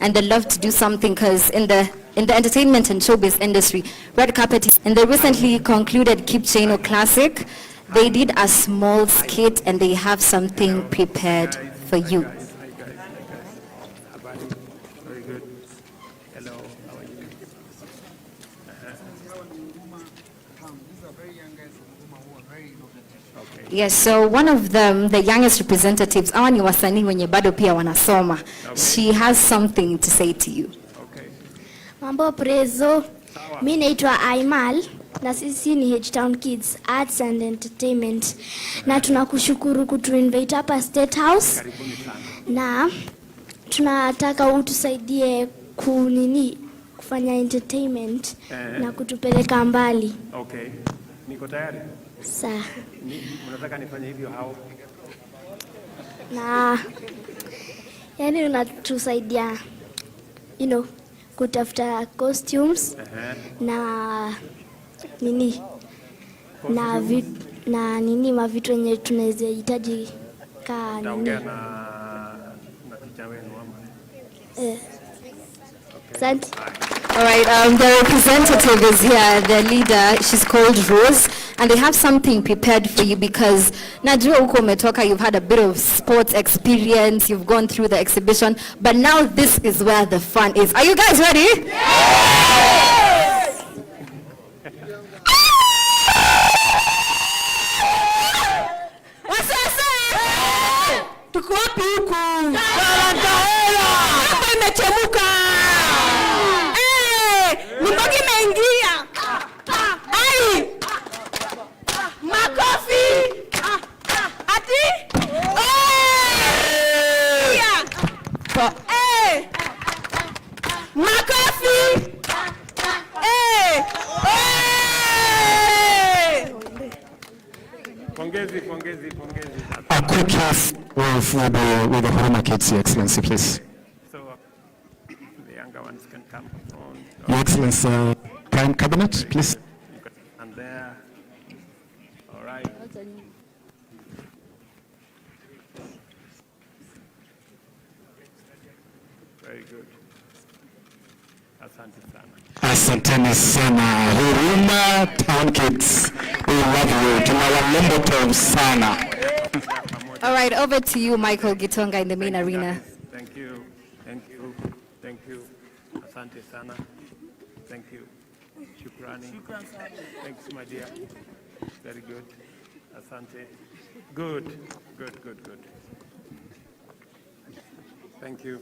and they love to do something because in the entertainment and showbiz industry, red carpet is, in the recently concluded Keep Chano Classic, they did a small skit and they have something prepared for you. Hi guys. Very good. Hello, how are you? Okay. Yes, so one of them, the youngest representatives, hawa ni wasanii wenye bado pia wanasoma. She has something to say to you. Okay. Mambo prezo. Mimi naitwa Aimal na sisi ni H-Town Kids Arts and Entertainment. Na tunakushukuru kutuinvite hapa State House. Na tunataka utusaidie kufanya entertainment na kutupeleka mbali. Okay. Niko tayari? Sawa. Unataka nifanye hivyo hao? Na yani unatusaidia kutafuta costumes na mavitu yenye tunaweza hitaji ka nini. Na picha wenu ama? Asante. All right, the representative is here, the leader. She's called Rose, and they have something prepared for you because najua huko umetoka, you've had a bit of sports experience, you've gone through the exhibition, but now this is where the fun is. Are you guys ready? Yes! What's that? Tuko wapi huku? Hapa imechemuka. Mbogi imeingia. Ai! Makofi! Ati? Makofi! Pongezi. A quick half with the Huruma Kids, Your Excellency, please. So the younger ones can come on. Your Excellency, Prime Cabinet, please. And there. All right. Very good. Asante sana. Asanteni sana. Huruma Town Kids. We love you. Tunawalombo tom sana. All right, over to you, Michael Gitonga, in the main arena. Thank you. Asante sana. Thank you. Shukrani. Thanks, my dear. Very good. Asante. Good. Thank you.